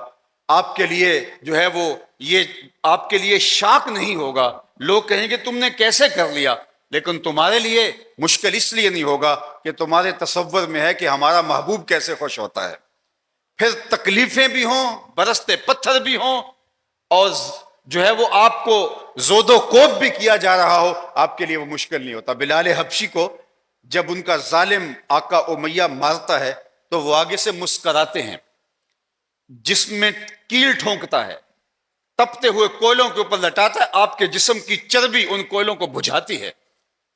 S1: آپ کے لیے جو ہے وہ یہ آپ کے لیے شاک نہیں ہوگا۔ لوگ کہیں گے تم نے کیسے کر لیا، لیکن تمہارے لیے مشکل اس لیے نہیں ہوگا کہ تمہارے تصور میں ہے کہ ہمارا محبوب کیسے خوش ہوتا ہے۔ پھر تکلیفیں بھی ہوں، برستے پتھر بھی ہوں، اور جو ہے وہ آپ کو زود و کوب بھی کیا جا رہا ہو، آپ کے لیے وہ مشکل نہیں ہوتا۔ بلال حبشی کو جب ان کا ظالم آقا امیہ مارتا ہے تو وہ آگے سے مسکراتے ہیں، جسم میں کیل ٹھونکتا ہے، تپتے ہوئے کوئلوں کے اوپر لٹاتا ہے، آپ کے جسم کی چربی ان کوئلوں کو بجھاتی ہے،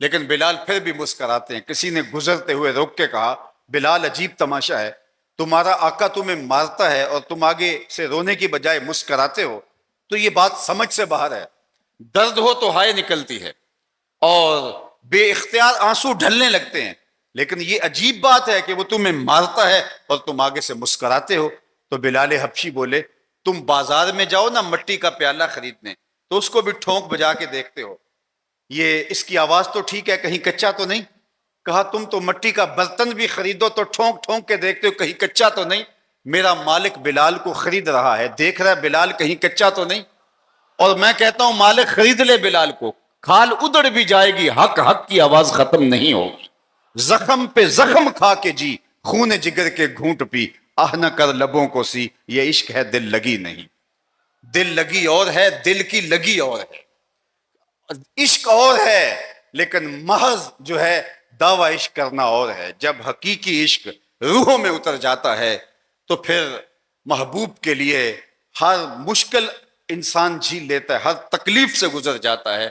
S1: لیکن بلال پھر بھی مسکراتے ہیں۔ کسی نے گزرتے ہوئے روک کے کہا بلال عجیب تماشا ہے، تمہارا آقا تمہیں مارتا ہے اور تم آگے سے رونے کی بجائے مسکراتے ہو، تو یہ بات سمجھ سے باہر ہے۔ درد ہو تو ہائے نکلتی ہے اور بے اختیار آنسو ڈھلنے لگتے ہیں، لیکن یہ عجیب بات ہے کہ وہ تمہیں مارتا ہے اور تم آگے سے مسکراتے ہو۔ تو بلال حبشی بولے تم بازار میں جاؤ نا مٹی کا پیالہ خریدنے، تو اس کو بھی ٹھونک بجا کے دیکھتے ہو، یہ اس کی آواز تو ٹھیک ہے، کہیں کچا تو نہیں؟ کہا تم تو مٹی کا برتن بھی خریدو تو ٹھونک ٹھونک کے دیکھتے ہو، کہیں کچا تو نہیں؟ میرا مالک بلال کو خرید رہا ہے، دیکھ رہا ہے بلال کہیں کچا تو نہیں؟ اور میں کہتا ہوں مالک خرید لے بلال کو، کھال ادڑ بھی جائے گی، حق حق کی آواز ختم نہیں ہوگی۔ زخم پہ زخم کھا کے جی، خون جگر کے گھونٹ پی، آہ نہ کر لبوں کو سی، یہ عشق ہے دل لگی نہیں۔ دل لگی اور ہے، دل کی لگی اور ہے، عشق اور ہے، لیکن محض جو ہے دعوی عشق کرنا اور ہے۔ جب حقیقی عشق روحوں میں اتر جاتا ہے تو پھر محبوب کے لیے ہر مشکل انسان جھیل لیتا ہے، ہر تکلیف سے گزر جاتا ہے،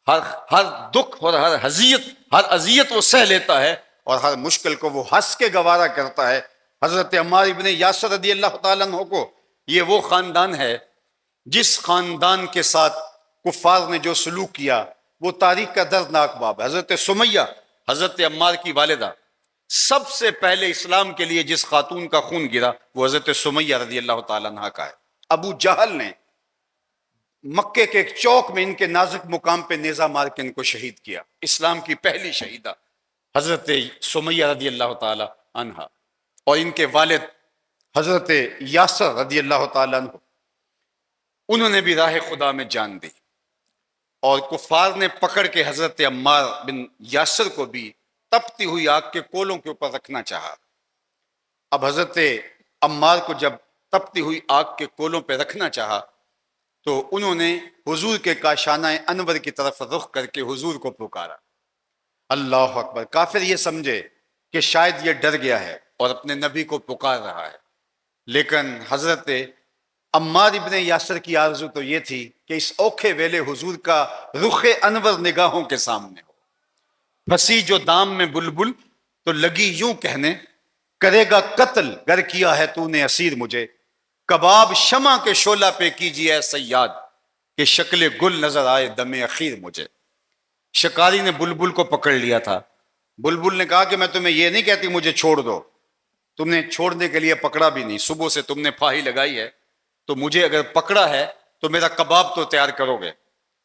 S1: ہر دکھ اور ہر اذیت وہ سہ لیتا ہے، اور ہر مشکل کو وہ ہنس کے گوارا کرتا ہے۔ حضرت عمار ابن یاسر رضی اللہ تعالیٰ عنہ کو، یہ وہ خاندان ہے جس خاندان کے ساتھ کفار نے جو سلوک کیا وہ تاریخ کا دردناک باب ہے۔ حضرت سمیہ، حضرت عمار کی والدہ، سب سے پہلے اسلام کے لیے جس خاتون کا خون گرا وہ حضرت سمیہ رضی اللہ تعالیٰ عنہ کا ہے۔ ابو جہل نے مکے کے ایک چوک میں ان کے نازک مقام پہ نیزہ مار کے ان کو شہید کیا، اسلام کی پہلی شہیدہ حضرت سمیہ رضی اللہ تعالی عنہ، اور ان کے والد حضرت یاسر رضی اللہ تعالی عنہ، انہوں نے بھی راہ خدا میں جان دی، اور کفار نے پکڑ کے حضرت عمار بن یاسر کو بھی تپتی ہوئی آگ کے کولوں کے اوپر رکھنا چاہا۔ اب حضرت عمار کو جب تپتی ہوئی آگ کے کولوں پہ رکھنا چاہا تو انہوں نے حضور کے کاشانہ انور کی طرف رخ کر کے حضور کو پکارا، اللہ اکبر۔ کافر یہ سمجھے کہ شاید یہ ڈر گیا ہے اور اپنے نبی کو پکار رہا ہے، لیکن حضرت عمار ابن یاسر کی آرزو تو یہ تھی کہ اس اوکھے ویلے حضور کا رخ انور نگاہوں کے سامنے ہو۔ پھنسی جو دام میں بلبل تو لگی یوں کہنے، کرے گا قتل گر کیا ہے تو نے اسیر مجھے، کباب شمع کے شعلہ پہ کیجیے اے سیاد، کہ شکل گل نظر آئے دم اخیر مجھے۔ شکاری نے بلبل کو پکڑ لیا تھا، بلبل نے کہا کہ میں تمہیں یہ نہیں کہتی مجھے چھوڑ دو، تم نے چھوڑنے کے لیے پکڑا بھی نہیں، صبح سے تم نے پھاہی لگائی ہے، تو مجھے اگر پکڑا ہے تو میرا کباب تو تیار کرو گے،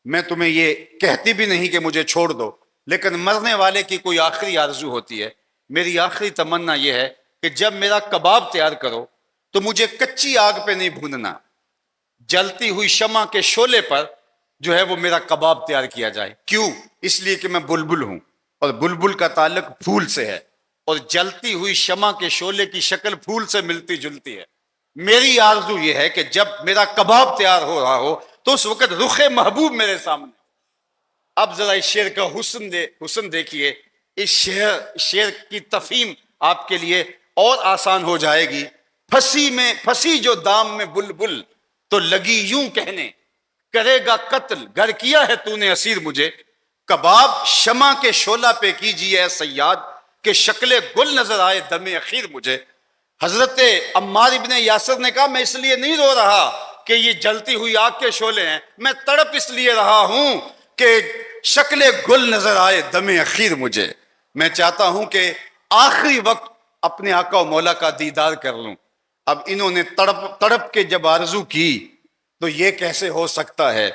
S1: میں تمہیں یہ کہتی بھی نہیں کہ مجھے چھوڑ دو، لیکن مرنے والے کی کوئی آخری آرزو ہوتی ہے، میری آخری تمنا یہ ہے کہ جب میرا کباب تیار کرو تو مجھے کچی آگ پہ نہیں بھوننا، جلتی ہوئی شمع کے شعلے پر جو ہے وہ میرا کباب تیار کیا جائے۔ کیوں؟ اس لیے کہ میں بلبل ہوں، اور بلبل کا تعلق پھول سے ہے، اور جلتی ہوئی شمع کے شعلے کی شکل پھول سے ملتی جلتی ہے۔ میری آرزو یہ ہے کہ جب میرا کباب تیار ہو رہا ہو تو اس وقت رخ محبوب میرے سامنے۔ اب ذرا اس شعر کا حسن دیکھیے، اس شعر کی تفہیم آپ کے لیے اور آسان ہو جائے گی۔ پھنسی جو دام میں بلبل تو لگی یوں کہنے، کرے گا قتل گر کیا ہے تو نے اسیر مجھے، کباب شمع کے شعلہ پہ کیجیے اے صیاد کہ شکل گل نظر آئے دم اخیر مجھے۔ حضرت عمار ابن یاسر نے کہا میں اس لیے نہیں رو رہا کہ یہ جلتی ہوئی آگ کے شعلے ہیں، میں تڑپ اس لیے رہا ہوں کہ شکل گل نظر آئے دم اخیر مجھے، میں چاہتا ہوں کہ آخری وقت اپنے آقا و مولا کا دیدار کر لوں۔ اب انہوں نے تڑپ کے جب آرزو کی تو یہ کیسے ہو سکتا ہے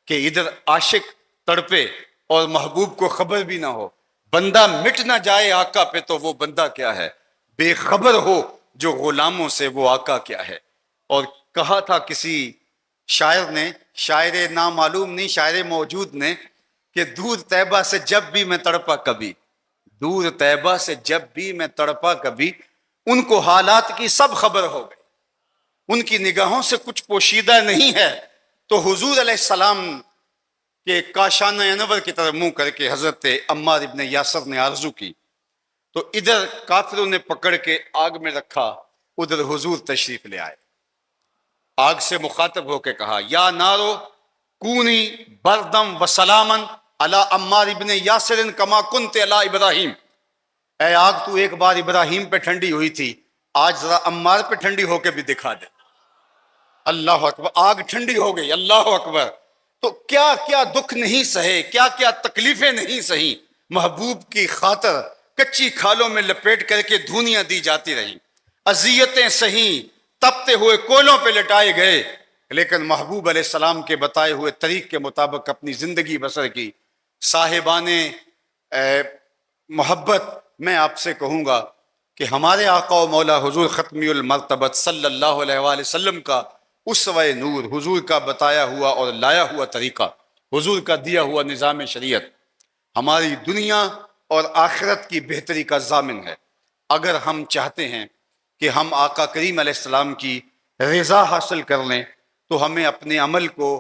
S1: کہ ادھر عاشق تڑپے اور محبوب کو خبر بھی نہ ہو؟ بندہ مٹ نہ جائے آقا پہ تو وہ بندہ کیا ہے، بے خبر ہو جو غلاموں سے وہ آقا کیا ہے۔ اور کہا تھا کسی شاعر نے، شاعر نامعلوم نہیں شاعر موجود نے، کہ دور طیبہ سے جب بھی میں تڑپا کبھی، دور طیبہ سے جب بھی میں تڑپا کبھی، ان کو حالات کی سب خبر ہو گئی، ان کی نگاہوں سے کچھ پوشیدہ نہیں ہے۔ تو حضور علیہ السلام کے کاشانہ انور کی طرف منہ کر کے حضرت عمار ابن یاسر نے آرزو کی، تو ادھر کافروں نے پکڑ کے آگ میں رکھا، ادھر حضور تشریف لے آئے، آگ سے مخاطب ہو کے کہا یا نارو کونی بردم و سلامن علی عمار ابن یاسر کما کنت علی ابراہیم، اے آگ تو ایک بار ابراہیم پہ ٹھنڈی ہوئی تھی، آج ذرا عمار پہ ٹھنڈی ہو کے بھی دکھا دے۔ اللہ اکبر، آگ ٹھنڈی ہو گئی، اللہ اکبر۔ تو کیا کیا دکھ نہیں سہے، کیا کیا تکلیفیں نہیں سہی، محبوب کی خاطر کچی کھالوں میں لپیٹ کر کے دھونیاں دی جاتی رہیں، اذیتیں سہیں، تپتے ہوئے کولوں پہ لٹائے گئے، لیکن محبوب علیہ السلام کے بتائے ہوئے طریق کے مطابق اپنی زندگی بسر کی۔ صاحبان محبت، میں آپ سے کہوں گا کہ ہمارے آقا و مولا حضور ختمی المرتبت صلی اللہ علیہ وآلہ وسلم کا اسوہ نور، حضور کا بتایا ہوا اور لایا ہوا طریقہ، حضور کا دیا ہوا نظام شریعت ہماری دنیا اور آخرت کی بہتری کا ضامن ہے۔ اگر ہم چاہتے ہیں کہ ہم آقا کریم علیہ السلام کی رضا حاصل کر لیں تو ہمیں اپنے عمل کو،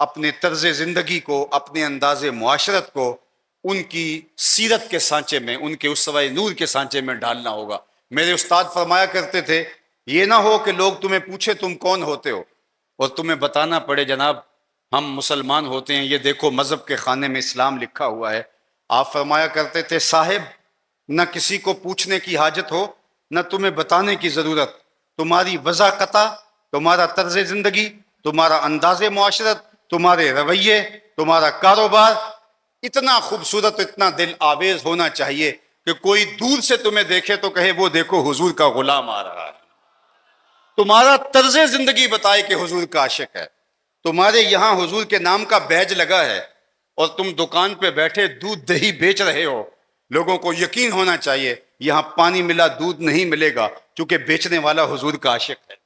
S1: اپنے طرز زندگی کو، اپنے انداز معاشرت کو ان کی سیرت کے سانچے میں، ان کے اسوہ نور کے سانچے میں ڈالنا ہوگا۔ میرے استاد فرمایا کرتے تھے یہ نہ ہو کہ لوگ تمہیں پوچھے تم کون ہوتے ہو اور تمہیں بتانا پڑے جناب ہم مسلمان ہوتے ہیں، یہ دیکھو مذہب کے خانے میں اسلام لکھا ہوا ہے۔ آپ فرمایا کرتے تھے صاحب نہ کسی کو پوچھنے کی حاجت ہو، نہ تمہیں بتانے کی ضرورت، تمہاری وضاقتہ، تمہارا طرز زندگی، تمہارا انداز معاشرت، تمہارے رویے، تمہارا کاروبار اتنا خوبصورت، اتنا دل آویز ہونا چاہیے کہ کوئی دور سے تمہیں دیکھے تو کہے وہ دیکھو حضور کا غلام آ رہا ہے۔ تمہارا طرز زندگی بتائے کہ حضور کا عاشق ہے، تمہارے یہاں حضور کے نام کا بیج لگا ہے اور تم دکان پہ بیٹھے دودھ دہی بیچ رہے ہو، لوگوں کو یقین ہونا چاہیے یہاں پانی ملا دودھ نہیں ملے گا، کیونکہ بیچنے والا حضور کا عاشق ہے۔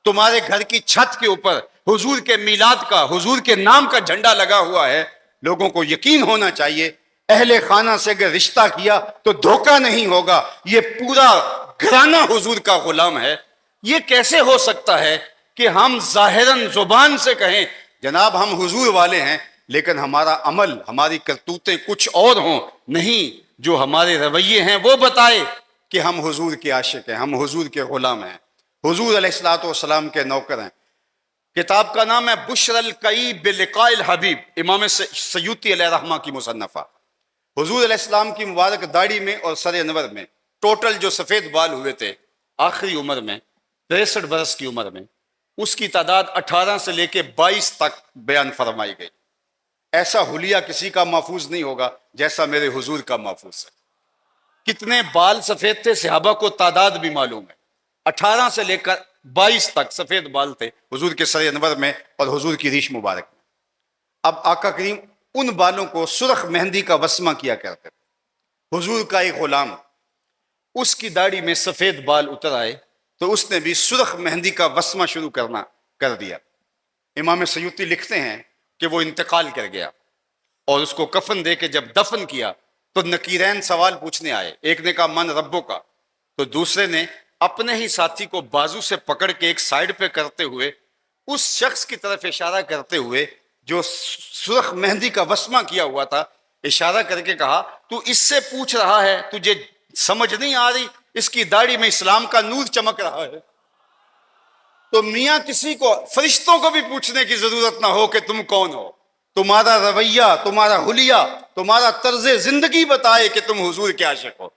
S1: تمہارے گھر کی چھت کے اوپر حضور کے میلاد کا، حضور کے نام کا جھنڈا لگا ہوا ہے، لوگوں کو یقین ہونا چاہیے اہل خانہ سے اگر رشتہ کیا تو دھوکہ نہیں ہوگا، یہ پورا گھرانہ حضور کا غلام ہے۔ یہ کیسے ہو سکتا ہے کہ ہم ظاہراً زبان سے کہیں جناب ہم حضور والے ہیں، لیکن ہمارا عمل، ہماری کرتوتیں کچھ اور ہوں؟ نہیں، جو ہمارے رویے ہیں وہ بتائے کہ ہم حضور کے عاشق ہیں، ہم حضور کے غلام ہیں، حضور علیہ الصلوۃ والسلام کے نوکر ہیں۔ کتاب کا نام ہے بشر الکئی بلقاء الحبیب، امام سیوطی علیہ رحمہ کی مصنفہ۔ حضور علیہ السلام کی مبارک داڑھی میں اور سر انور میں ٹوٹل جو سفید بال ہوئے تھے آخری عمر میں 63 برس کی عمر میں، اس کی تعداد 18 سے لے کے 22 تک بیان فرمائی گئی۔ ایسا حلیہ کسی کا محفوظ نہیں ہوگا جیسا میرے حضور کا محفوظ ہے۔ کتنے بال سفید تھے صحابہ کو تعداد بھی معلوم ہے، 18 سے لے کر 22 تک سفید بال تھے حضور کے سر انور میں اور حضور کی ریش مبارک میں۔ اب آقا کریم ان بالوں کو سرخ مہندی کا وسمہ کیا کرتے تھے۔ حضور کا ایک غلام، اس کی داڑھی میں سفید بال اتر آئے تو اس نے بھی سرخ مہندی کا وسمہ شروع کر دیا۔ امام سیوطی لکھتے ہیں کہ وہ انتقال کر گیا اور اس کو کفن دے کے جب دفن کیا تو نکیرین سوال پوچھنے آئے، ایک نے کہا من ربوں کا، تو دوسرے نے اپنے ہی ساتھی کو بازو سے پکڑ کے ایک سائیڈ پہ کرتے ہوئے اس شخص کی طرف اشارہ کرتے ہوئے جو سرخ مہندی کا وسمہ کیا ہوا تھا اشارہ کر کے کہا تو اس سے پوچھ رہا ہے، تجھے سمجھ نہیں آ رہی اس کی داڑھی میں اسلام کا نور چمک رہا ہے؟ تو میاں کسی کو، فرشتوں کو بھی پوچھنے کی ضرورت نہ ہو کہ تم کون ہو، تمہارا رویہ، تمہارا حلیہ، تمہارا طرز زندگی بتائے کہ تم حضور کے عاشق ہو،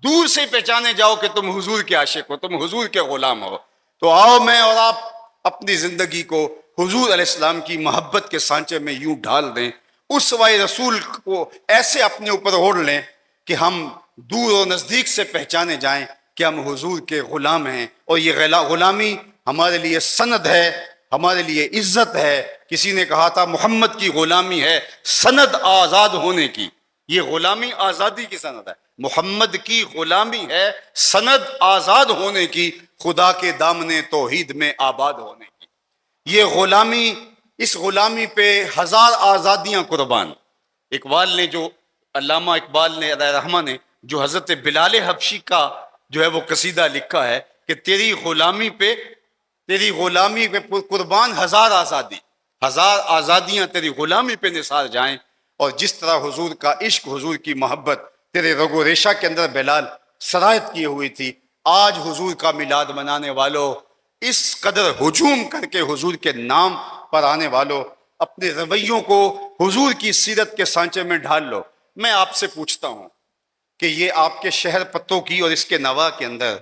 S1: دور سے پہچانے جاؤ کہ تم حضور کے عاشق ہو، تم حضور کے غلام ہو۔ تو آؤ میں اور آپ اپنی زندگی کو حضور علیہ السلام کی محبت کے سانچے میں یوں ڈال دیں، اسوہ رسول کو ایسے اپنے اوپر اوڑھ لیں کہ ہم دور و نزدیک سے پہچانے جائیں کہ ہم حضور کے غلام ہیں، اور یہ غلامی ہمارے لیے سند ہے، ہمارے لیے عزت ہے۔ کسی نے کہا تھا محمد کی غلامی ہے سند آزاد ہونے کی، یہ غلامی آزادی کی سند ہے، محمد کی غلامی ہے سند آزاد ہونے کی، خدا کے دامن توحید میں آباد ہونے کی۔ یہ غلامی، اس غلامی پہ ہزار آزادیاں قربان۔ اقبال نے جو، علامہ اقبال نے علیہ رحمہ نے جو حضرت بلال حبشی کا جو ہے وہ قصیدہ لکھا ہے کہ تیری غلامی پہ قربان ہزار آزادی، ہزار آزادیاں تیری غلامی پہ نثار جائیں۔ اور جس طرح حضور کا عشق، حضور کی محبت تیرے رگ و ریشہ کے اندر بلال سرایت کیے ہوئی تھی، آج حضور کا میلاد منانے والوں، اس قدر ہجوم کر کے حضور کے نام پر آنے والوں، اپنے رویوں کو حضور کی سیرت کے سانچے میں ڈھال لو۔ میں آپ سے پوچھتا ہوں کہ یہ آپ کے شہر پتوں کی اور اس کے نواح کے اندر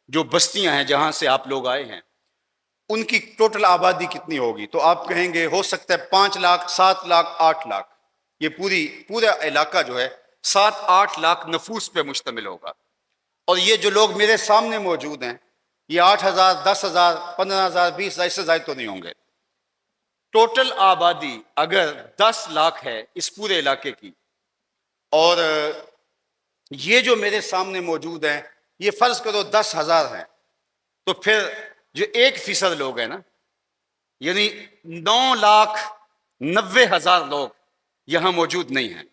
S1: جو بستیاں ہیں جہاں سے آپ لوگ آئے ہیں، ان کی ٹوٹل آبادی کتنی ہوگی؟ تو آپ کہیں گے ہو سکتا ہے 5 لاکھ، 7 لاکھ، 8 لاکھ۔ یہ پورا علاقہ جو ہے 7-8 لاکھ نفوس پہ مشتمل ہوگا۔ اور یہ جو لوگ میرے سامنے موجود ہیں یہ 8,000، 10,000، 15,000، 20,000 اس سے زائد تو نہیں ہوں گے۔ ٹوٹل آبادی اگر 10 لاکھ ہے اس پورے علاقے کی، اور یہ جو میرے سامنے موجود ہیں یہ فرض کرو 10,000 ہیں، تو پھر جو 1% لوگ ہیں نا، یعنی 9,90,000 لوگ یہاں موجود نہیں ہیں۔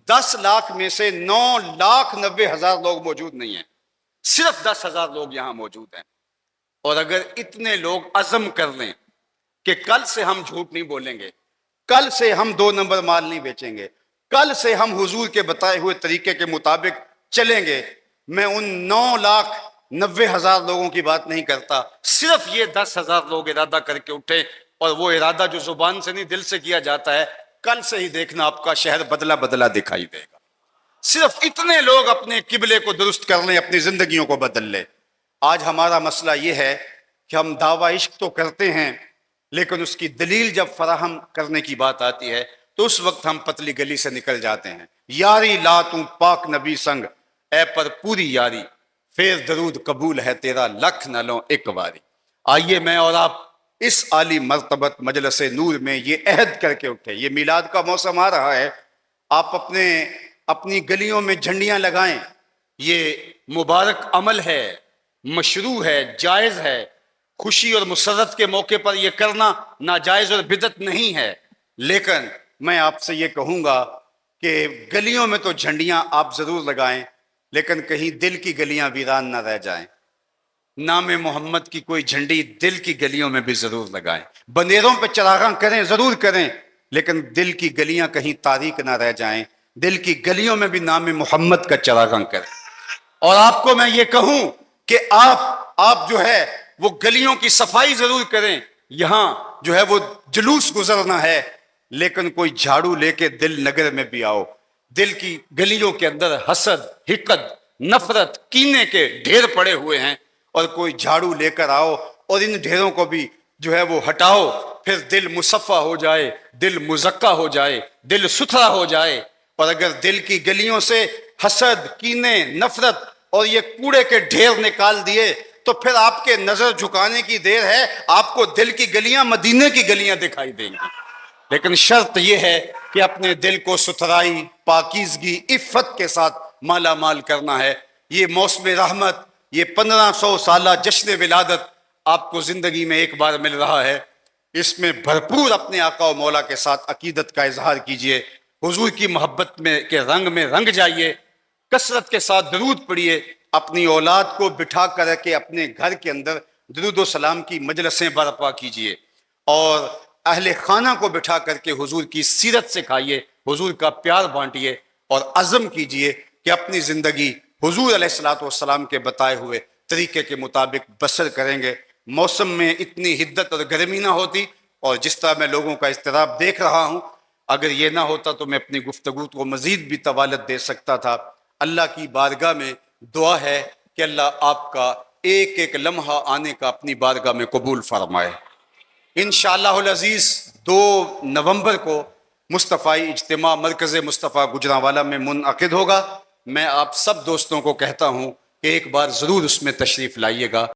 S1: 10 لاکھ میں سے 9,90,000 لوگ موجود نہیں ہیں، صرف 10,000 لوگ یہاں موجود ہیں۔ اور اگر اتنے لوگ عزم کر لیں کہ کل سے ہم جھوٹ نہیں بولیں گے، کل سے ہم 2 نمبر مال نہیں بیچیں گے، کل سے ہم حضور کے بتائے ہوئے طریقے کے مطابق چلیں گے، میں ان 9,90,000 لوگوں کی بات نہیں کرتا، صرف یہ 10,000 لوگ ارادہ کر کے اٹھے، اور وہ ارادہ جو زبان سے نہیں دل سے کیا جاتا ہے، کل سے ہی دیکھنا آپ کا شہر بدلا بدلا دکھائی دے گا۔ صرف اتنے لوگ اپنے قبلے کو درست کر لیں، اپنی زندگیوں کو بدل لیں۔ آج ہمارا مسئلہ یہ ہے کہ ہم دعویٰ عشق تو کرتے ہیں، لیکن اس کی دلیل جب فراہم کرنے کی بات آتی ہے تو اس وقت ہم پتلی گلی سے نکل جاتے ہیں۔ یاری لا تو پاک نبی سنگ، اے پر پوری یاری، پھر درود قبول ہے تیرا لکھ نہ لوں ایک باری۔ آئیے میں اور آپ اس عالی مرتبت مجلس نور میں یہ عہد کر کے اٹھے، یہ میلاد کا موسم آ رہا ہے، آپ اپنی گلیوں میں جھنڈیاں لگائیں، یہ مبارک عمل ہے، مشروع ہے، جائز ہے۔ خوشی اور مسرت کے موقع پر یہ کرنا ناجائز اور بدعت نہیں ہے، لیکن میں آپ سے یہ کہوں گا کہ گلیوں میں تو جھنڈیاں آپ ضرور لگائیں، لیکن کہیں دل کی گلیاں ویران نہ رہ جائیں۔ نام محمد کی کوئی جھنڈی دل کی گلیوں میں بھی ضرور لگائیں، بندیروں پہ چراغاں کریں، ضرور کریں، لیکن دل کی گلیاں کہیں تاریک نہ رہ جائیں، دل کی گلیوں میں بھی نام محمد کا چراغاں کریں۔ اور آپ کو میں یہ کہوں کہ آپ جو ہے وہ گلیوں کی صفائی ضرور کریں، یہاں جو ہے وہ جلوس گزرنا ہے، لیکن کوئی جھاڑو لے کے دل نگر میں بھی آؤ۔ دل کی گلیوں کے اندر حسد، حقد، نفرت، کینے کے ڈھیر پڑے ہوئے ہیں، اور کوئی جھاڑو لے کر آؤ اور ان ڈھیروں کو بھی جو ہے وہ ہٹاؤ، پھر دل مصفہ ہو جائے، دل مزکہ ہو جائے، دل ستھرا ہو جائے۔ اور اگر دل کی گلیوں سے
S2: حسد، کینے، نفرت اور یہ کوڑے کے ڈھیر نکال دیے تو پھر آپ کے نظر جھکانے کی دیر ہے، آپ کو دل کی گلیاں مدینے کی گلیاں دکھائی دیں گی۔ لیکن شرط یہ ہے کہ اپنے دل کو ستھرائی، پاکیزگی، عفت کے ساتھ مالا مال کرنا ہے۔ یہ موسم رحمت، یہ 1500 سالہ جشن ولادت آپ کو زندگی میں ایک بار مل رہا ہے، اس میں بھرپور اپنے آقا و مولا کے ساتھ عقیدت کا اظہار کیجئے، حضور کی محبت میں رنگ جائیے، کثرت کے ساتھ درود پڑھیے، اپنی اولاد کو بٹھا کر کے اپنے گھر کے اندر درود و سلام کی مجلسیں برپا کیجئے، اور اہل خانہ کو بٹھا کر کے حضور کی سیرت سکھائیے، حضور کا پیار بانٹیے، اور عزم کیجئے کہ اپنی زندگی حضور علیہ الصلوۃ والسلام کے بتائے ہوئے طریقے کے مطابق بسر کریں گے۔ موسم میں اتنی حدت اور گرمی نہ ہوتی، اور جس طرح میں لوگوں کا اضطراب دیکھ رہا ہوں، اگر یہ نہ ہوتا تو میں اپنی گفتگو کو مزید بھی طوالت دے سکتا تھا۔ اللہ کی بارگاہ میں دعا ہے کہ اللہ آپ کا ایک ایک لمحہ آنے کا اپنی بارگاہ میں قبول فرمائے۔ انشاءاللہ العزیز 2 نومبر کو مصطفی اجتماع مرکز مصطفیٰ گجرانوالہ میں منعقد ہوگا۔ میں آپ سب دوستوں کو کہتا ہوں کہ ایک بار ضرور اس میں تشریف لائیے گا۔